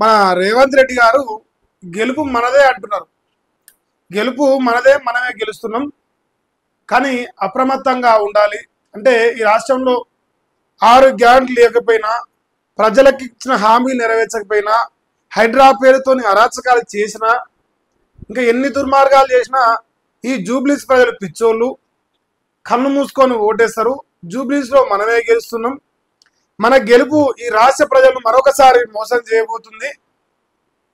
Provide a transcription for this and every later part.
మన రేవంత్ రెడ్డి గారు గెలుపు మనదే అంటున్నారు. గెలుపు మనదే, మనమే గెలుస్తున్నాం, కానీ అప్రమత్తంగా ఉండాలి. అంటే ఈ రాష్ట్రంలో 6 గ్యారెంటీలు లేకపోయినా, ప్రజలకు ఇచ్చిన హామీలు నెరవేర్చకపోయినా, హైడ్రా పేరుతోని అరాచకాలు చేసినా, ఇంకా ఎన్ని దుర్మార్గాలు చేసినా ఈ జూబ్లీస్ ప్రజలు పిచ్చోళ్ళు, కన్ను మూసుకొని ఓటేస్తారు. జూబ్లీస్లో మనమే గెలుస్తున్నాం. మన గెలుపు ఈ రాష్ట్ర ప్రజలను మరొకసారి మోసం చేయబోతుంది.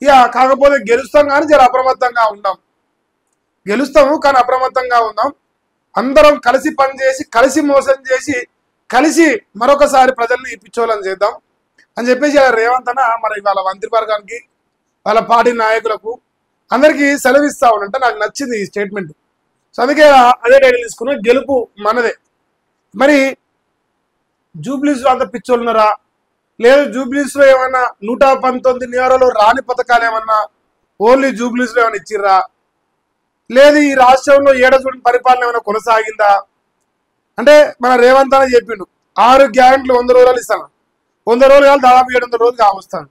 ఇక కాకపోతే గెలుస్తాం కానీ జర అప్రమత్తంగా ఉందాం. గెలుస్తాము కానీ అప్రమత్తంగా ఉందాం. అందరం కలిసి పనిచేసి, కలిసి మోసం చేసి, కలిసి మరొకసారి ప్రజల్ని పిచ్చోళ్ళని చేద్దాం అని చెప్పేసి రేవంత్ అన్న మరి వాళ్ళ మంత్రివర్గానికి, వాళ్ళ పార్టీ నాయకులకు అందరికీ సెలవిస్తా ఉన్నట్టు నాకు నచ్చింది ఈ స్టేట్మెంట్. సో అందుకే అదే టైటిల్ తీసుకున్నా, గెలుపు మనదే. మరి జూబ్లీస్లో అంత పిచ్చోళ్ళున్నారా? లేదు జూబ్లీస్లో ఏమన్నా 119 నియోజకవర్గాలు రాని పథకాలు ఏమన్నా ఓన్లీ జూబ్లీస్లో ఏమైనా ఇచ్చిర్రా? లేదు ఈ రాష్ట్రంలో ఏడచూడని పరిపాలన ఏమైనా కొనసాగిందా? అంటే మన రేవంత్ అన్న చెప్పిండు 6 గ్యారెంటీలు 100 రోజులు ఇస్తాను. 100 రోజులు కాదు, దాదాపు 700 రోజులు కావస్తాను.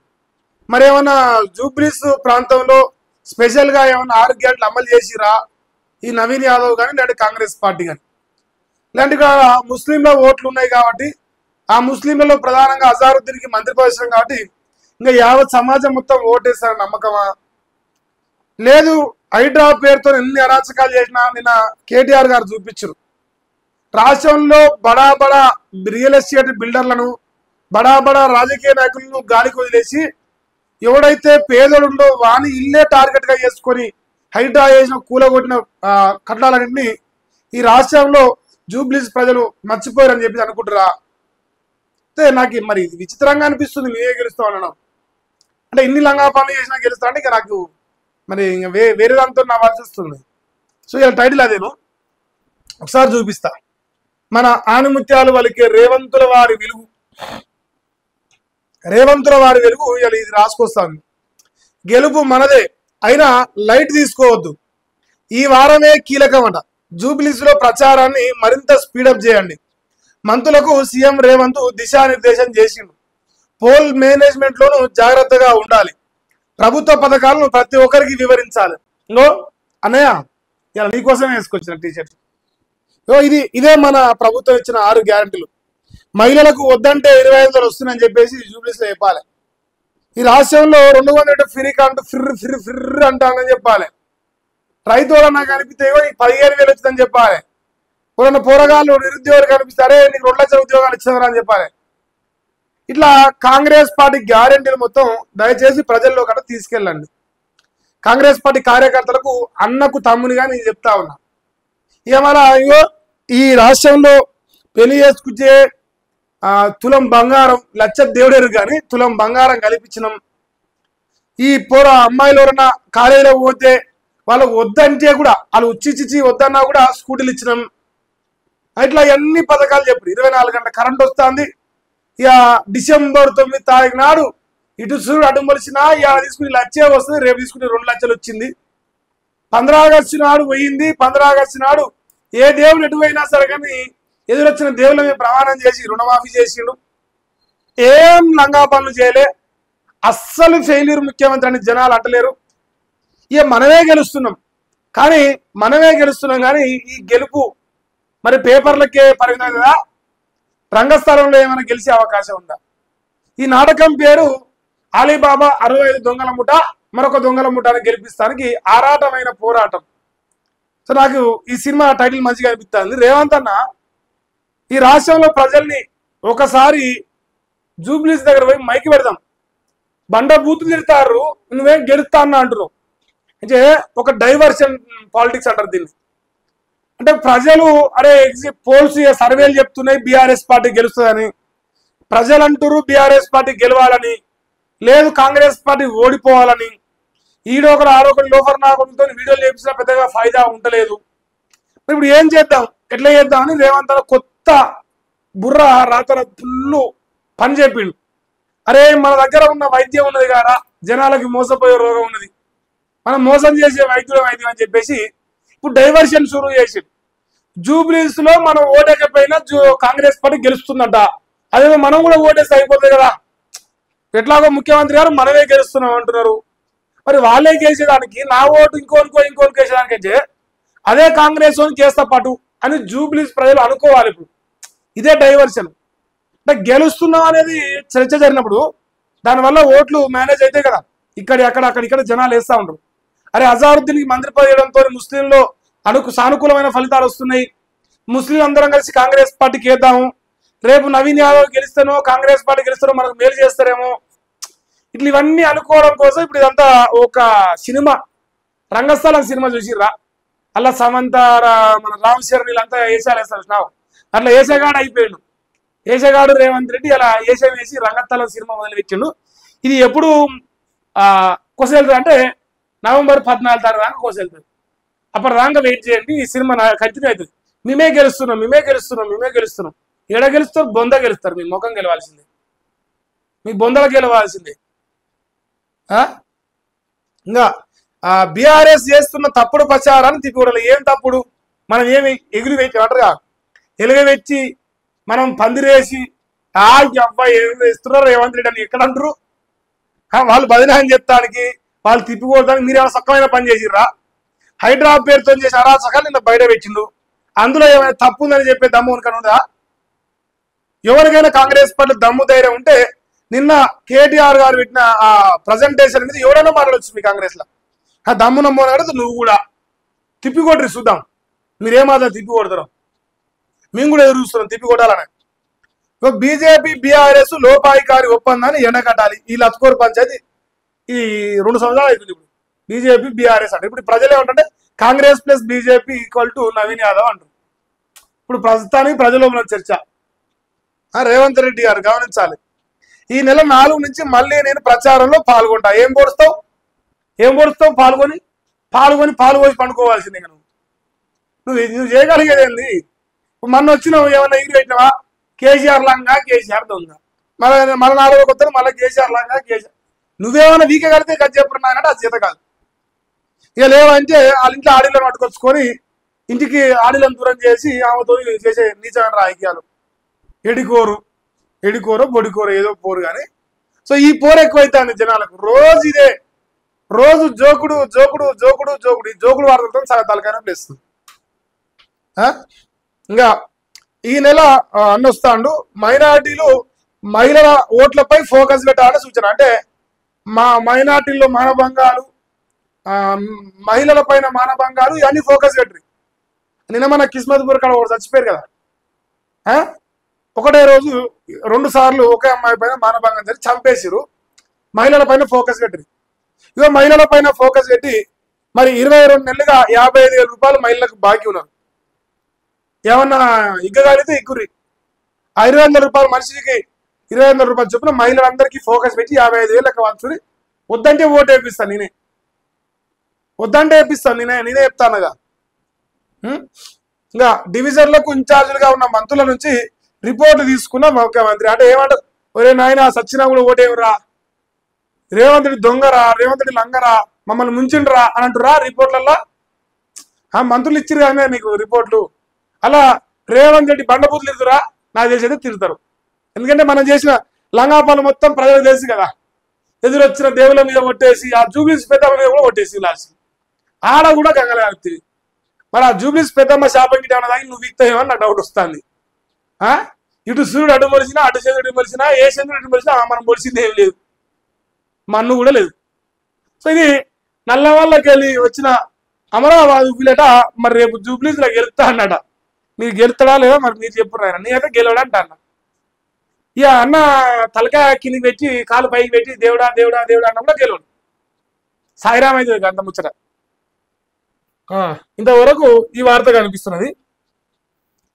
మరి ఏమన్నా జూబ్లీస్ ప్రాంతంలో స్పెషల్గా ఏమన్నా 6 గ్యారెంటీలు అమలు చేసిరా ఈ నవీన్ యాదవ్ కానీ లేదంటే కాంగ్రెస్ పార్టీ కానీ? ఇలాంటి ముస్లింల ఓట్లు ఉన్నాయి కాబట్టి, ఆ ముస్లింలలో ప్రధానంగా అజారుద్దీన్కి మంత్రి పదవి కాబట్టి ఇంకా యావత్ సమాజం మొత్తం ఓటేస్తారని నమ్మకమా? లేదు హైడ్రా పేరుతో ఎన్ని అరాచకాలు చేసినా నిన్న కేటీఆర్ గారు చూపించారు. రాష్ట్రంలో బడా బడా రియల్ ఎస్టేట్ బిల్డర్లను, బడా బడా రాజకీయ నాయకులను గాలికి వదిలేసి ఎవడైతే పేదలుండో వాని ఇల్లే టార్గెట్గా చేసుకొని హైడ్రా చేసిన కూలగొట్టిన కట్టడాలన్నింటినీ ఈ రాష్ట్రంలో జూబ్లీస్ ప్రజలు మర్చిపోయారని చెప్పి అనుకుంటారా? అయితే నాకు మరి విచిత్రంగా అనిపిస్తుంది నేనే గెలుస్తాం అనడం. అంటే ఇన్ని లంగా పనులు చేసినా గెలుస్తా అంటే ఇక నాకు మరి ఇంకా వేరే దాంతో నవ్వాల్సి వస్తుంది. సో ఇలా టైటిల్ అదేను ఒకసారి చూపిస్తా. మన ఆనుముత్యాలు వాళ్ళకి రేవంతుల వారి వెలుగు, రేవంతుల వారి వెలుగు ఇలా ఇది రాసుకొస్తాను. గెలుపు మనదే, అయినా లైట్ తీసుకోవద్దు. ఈ వారమే కీలకమట. జూబ్లీస్లో ప్రచారాన్ని మరింత స్పీడప్ చేయండి. మంత్రులకు సీఎం రేవంత్ దిశానిర్దేశం చేసిండు. పోల్ మేనేజ్మెంట్ లోనూ జాగ్రత్తగా ఉండాలి. ప్రభుత్వ పథకాలను ప్రతి ఒక్కరికి వివరించాలి. ఇంకో అన్నయ్య ఇలా నీకోసమే వేసుకొచ్చిన టీషర్ట్. ఇదే మన ప్రభుత్వం ఇచ్చిన 6 గ్యారెంటీలు. మహిళలకు వద్దంటే 25,000 వస్తుందని చెప్పేసి జూబ్లీస్లో చెప్పాలి. ఈ రాష్ట్రంలో 200 ఫ్రీ కరెంట్ ఫిర్ర్ అంటానని చెప్పాలి. రైతులు నాకు అనిపిస్తే 15,000 వచ్చిందని చెప్పాలి. ఎవరన్నా పోరగాళ్ళు నిరుద్యోగులు కనిపిస్తారే నీకు 2 లక్షల ఉద్యోగాలు ఇచ్చారా అని చెప్పాలి. ఇట్లా కాంగ్రెస్ పార్టీ గ్యారెంటీలు మొత్తం దయచేసి ప్రజల్లో కూడా తీసుకెళ్ళండి. కాంగ్రెస్ పార్టీ కార్యకర్తలకు అన్నకు తమ్మునిగా నేను చెప్తా ఉన్నా. ఇక మన ఈ రాష్ట్రంలో పెళ్లి చేసుకుంటే తులం బంగారం లక్ష దేవుడేరు కానీ తులం బంగారం కల్పించినాం. ఈ అమ్మాయిలు ఎవరన్నా కాలేజీలో పోతే వాళ్ళకు వద్దంటే కూడా వాళ్ళు ఉచ్చిచ్చి వద్దన్నా కూడా స్కూటీలు ఇచ్చినాం. ఇట్లా ఎన్ని పథకాలు చెప్పు. 24 గంటల కరెంట్ వస్తుంది. ఇక డిసెంబర్ 9 తారీఖు నాడు ఇటు సూర్యుడు అటు మలిసినా ఇవాళ తీసుకుని లక్షే వస్తుంది, రేపు తీసుకుని 2 లక్షలు వచ్చింది. 15 ఆగస్టు నాడు పోయింది. 15 ఆగస్టు నాడు ఏ దేవుడు ఎటు పోయినా సరే కానీ ఎదురొచ్చిన దేవుళ్ళ మీద ప్రమాణం చేసి రుణమాఫీ చేసిండు. ఏం లంగా పనులు చేయలే. అస్సలు ఫెయిల్యూర్ ముఖ్యమంత్రి అని జనాలు అంటలేరు. ఇక మనమే గెలుస్తున్నాం కానీ ఈ గెలుపు మరి పేపర్లకే పరిమితం కదా, రంగస్థలంలో ఏమైనా గెలిచే అవకాశం ఉందా? ఈ నాటకం పేరు అలీబాబా 65 దొంగల ముఠ మరొక దొంగల ముఠాన్ని గెలిపిస్తానికి ఆరాటమైన పోరాటం. సో నాకు ఈ సినిమా టైటిల్ మంచిగా అనిపిస్తుంది. రేవంత్ అన్న ఈ రాష్ట్రంలో ప్రజల్ని ఒకసారి జూబ్లీస్ దగ్గర పోయి మైకి పెడదాం. బండ బూతులు తిడతారు, నువ్వేం గెలుస్తా అన్న అంటున్నావు. అంటే ఒక డైవర్షన్ పాలిటిక్స్ అంటారు దీన్ని. అంటే ప్రజలు అరే పోల్స్ సర్వేలు చెప్తున్నాయి బీఆర్ఎస్ పార్టీ గెలుస్తుందని, ప్రజలు అంటారు బీఆర్ఎస్ పార్టీ గెలవాలని, లేదు కాంగ్రెస్ పార్టీ ఓడిపోవాలని. ఈడొకరు ఆరొకరు లోఫర్ నాకులతో వీడియోలు చేపించినా పెద్దగా ఫాయిదా ఉండలేదు. ఇప్పుడు ఏం చేద్దాం, ఎట్లా చేద్దామని రేవంత్ కొత్త బుర్ర రాతల ఫుల్లు పని చెప్పిండు. అరే మన దగ్గర ఉన్న వైద్యం ఉన్నది కారా, జనాలకి మోసపోయే రోగం ఉన్నది, మనం మోసం చేసే వైద్యం అని చెప్పేసి ఇప్పుడు డైవర్షన్ షురూ చేసి జూబ్లీస్ లో మనం ఓటేకపోయినా కాంగ్రెస్ పార్టీ గెలుస్తుందంట. అదే మనం కూడా ఓటేస్తే అయిపోతుంది కదా. ఎట్లాగో ముఖ్యమంత్రి గారు మనమే గెలుస్తున్నాం అంటున్నారు. మరి వాళ్ళే గెలిచేదానికి నా ఓటు ఇంకోని గెలిచేదానికైతే అదే కాంగ్రెస్ అని చేస్తా పాటు అని జూబ్లీస్ ప్రజలు అనుకోవాలి. ఇప్పుడు ఇదే డైవర్షన్. అంటే గెలుస్తున్నాం అనేది చర్చ జరిగినప్పుడు దానివల్ల ఓట్లు మేనేజ్ అయితే కదా, అక్కడ జనాలు వేస్తూ ఉంటారు. అరే అజారుద్దీన్కి మంత్రి పదవి ఇవ్వడంతో ముస్లింలో సానుకూలమైన ఫలితాలు వస్తున్నాయి, ముస్లింలు అందరం కలిసి కాంగ్రెస్ పార్టీకి వేద్దాము, రేపు నవీన్ యాదవ్ గెలిస్తానో కాంగ్రెస్ పార్టీ గెలుస్తానో మనకు మేలు చేస్తారేమో, ఇట్లా ఇవన్నీ అనుకోవడం కోసం ఇప్పుడు ఇదంతా ఒక సినిమా, రంగస్థలం సినిమా చూసిర్రా, అలా సమంత మన రామ్ చరణ్ వీళ్ళంతా ఏసాలు వేస్తారు. అట్లా ఏసగాడు అయిపోయాడు. ఏసగాడు రేవంత్ రెడ్డి అలా ఏసే వేసి రంగస్థలం సినిమా మొదలుపెట్టిండు. ఇది ఎప్పుడు కోసెళ్తుంది అంటే నవంబర్ 14 తారీఖు దాకా కోసెళ్తుంది. అప్పుడు దాకా వెయిట్ చేయండి, ఈ సినిమా కంటిన్యూ అవుతుంది. మేమే గెలుస్తున్నాం. ఎడ గెలుస్తారు? బొంద గెలుస్తారు. మీ ముఖం గెలవాల్సిందే, మీ బొందలు గెలవాల్సిందే. ఇంకా బీఆర్ఎస్ చేస్తున్న తప్పుడు ప్రచారాన్ని తిప్పికొడాలి. ఏం తప్పుడు? మనం ఏమి ఎగురు వెచ్చి అంటారుగా, ఎలుగవెచ్చి మనం పందిరేసి అబ్బాయి ఏం వేస్తున్నారు రేవంత్ రెడ్డి అని ఎక్కడ అంటారు? వాళ్ళు బదినాన్ని చెప్తానికి, వాళ్ళు తిప్పికొడతానికి మీరు ఏమైనా సక్కమైన పని చేసిర్రా? హైదరాబాద్ పేరుతో చేసి అరాచకాలు నిన్న బయట పెట్టిండు. అందులో ఏమైనా తప్పు ఉందని చెప్పే దమ్ము అనుకున్నా? ఎవరికైనా కాంగ్రెస్ పార్టీ దమ్ము ధైర్యం ఉంటే నిన్న కేటీఆర్ గారు పెట్టిన ఆ ప్రజెంటేషన్ మీద ఎవరైనా మాట్లాడవచ్చు. మీ కాంగ్రెస్ లో ఆ దమ్ము నమ్మని నువ్వు కూడా తిప్పికొట్టరు, చూద్దాం మీరేమాత్రం తిప్పికొడతారో. మేము కూడా ఎదురు చూస్తున్నాం తిప్పికొట్టాలని. బీజేపీ బీఆర్ఎస్ లోపాయికారి ఒప్పందాన్ని ఎండకట్టాలి. ఈ లత్కోర్ పంచాయతీ ఈ 2 సంవత్సరాలు అవుతుంది. ఇప్పుడు బీజేపీ బీఆర్ఎస్ అంటే ఇప్పుడు ప్రజలు ఏమంటే Congress plus BJP equal to Naveen Yadav అంటారు. ఇప్పుడు ప్రస్తుతానికి ప్రజల్లో ఉన్న చర్చ. రేవంత్ రెడ్డి గారు గమనించాలి, ఈ నెల 4 నుంచి మళ్ళీ నేను ప్రచారంలో పాల్గొంటా. ఏం పొడుస్తావు? పాల్గొని పాలు పోసి పండుకోవాల్సిందే. నువ్వు చేయగలిగేది ఏంది? మొన్న వచ్చినావు ఏమన్నా ఎగిరి పెట్టినావా? కేసీఆర్ లంగా కేసీఆర్ దొంగ, మన 4 కొత్త మళ్ళీ కేసీఆర్ లంగా కేసీఆర్. నువ్వేమైనా వీకే కలితే గది చెప్పుకున్నానంటే అది చేత కాదు. ఇక లేవంటే వాళ్ళ ఇంట్లో ఆడీలను పట్టుకొచ్చుకొని ఇంటికి ఆడీలను దూరం చేసి ఆమెతో చేసే నీచమైన రాజకీయాలు. ఎడికోరో బొడికోరో ఏదో పోరు కానీ. సో ఈ పోరు ఎక్కువైతుంది జనాలకు. రోజు ఇదే, రోజు జోకుడు. ఈ జోకుడు వార్తలతో సగం తలకాయ ప్లేస్తుంది. ఇంకా ఈ నెల అన్నొస్తాడు మైనార్టీలు మహిళల ఓట్లపై ఫోకస్ పెట్టాలని సూచన. అంటే మా మైనార్టీల్లో మానభంగాలు, మహిళల పైన మానభంగాలు ఇవన్నీ ఫోకస్ పెట్టరు. నిన్న మన కిస్మత్పూర్ కాడ ఒకటి చచ్చిపోయారు కదా, ఒకటే రోజు 2 సార్లు ఒకే అమ్మాయి పైన మానభంగం జరిగి చంపేసిరు. మహిళల పైన ఫోకస్ పెట్టరు. ఇక మహిళల పైన ఫోకస్ పెట్టి మరి 22 నెలలుగా 55,000 రూపాయలు మహిళలకు బాకీ ఉన్నారు. ఏమన్నా ఇగ్గగలిగితే ఇక్కుర్రి. ఆ 200 రూపాయలు మనిషికి 200 రూపాయలు చొప్పున మహిళలందరికీ ఫోకస్ పెట్టి 55,000 లెక్క వంచుని వద్దంటే ఓటు వేపిస్తాను నేనే, నేనే చెప్తానుగా. ఇంకా డివిజన్లకు ఇన్ఛార్జీలుగా ఉన్న మంత్రుల నుంచి రిపోర్టు తీసుకున్న ముఖ్యమంత్రి. అంటే ఏమంటారు? ఒరే నాయన సచ్చినా కూడా ఓటేవరా, రేవంత్ రెడ్డి దొంగరా, రేవంత్ రెడ్డి లంగరా, మమ్మల్ని ముంచిండ్రా అని అంటురా రిపోర్ట్లలో. మంత్రులు ఇచ్చిరు కానీ నీకు రిపోర్ట్లు. అలా రేవంత్ రెడ్డి బండబూతులు తిరుగుతురా, నాకు తెలిసి తిరుగుతారు. ఎందుకంటే మనం చేసిన లంగాపాలు మొత్తం ప్రజలకు తెలుసు కదా. ఎదురొచ్చిన దేవుల మీద కొట్టేసి ఆ జూబ్లీస్ పెద్దమ్మ మీద కూడా కొట్టేసి లాస్ట్ ఆడ కూడా గంగలాగుతుంది. మరి ఆ జూబ్లీస్ పెద్దమ్మ శాపం గిట్ట ఏమన్నా నువ్వు వీక్తావేమని నాకు డౌట్ వస్తుంది. ఇటు సూర్యుడు అడ్డు మొలిచినా, అటు చంద్రుడు మొలిచినా, ఏ చంద్రుడు అడ్డు మొలిచినా మనం మొలిచింది ఏం లేదు, మన్ను కూడా లేదు. సో ఇది నల్లవాళ్ళకి వెళ్ళి వచ్చిన అమరావతి పిల్లట మరి రేపు జూబ్లీస్లో గెలుస్తా అన్నట. మీరు గెలుస్తాడా లేదా మరి మీరు చెప్పురు ఆయన, నేనైతే గెలవడంట అన్న. ఇక అన్న తలకాయ కిందికి పెట్టి కాలు పైకి పెట్టి దేవుడా దేవుడా దేవుడా అన్న కూడా గెలవడు. సాయిరామ్ అయితే అంత ముచ్చట. ఇంతవరకు ఈ వార్త కనిపిస్తున్నది.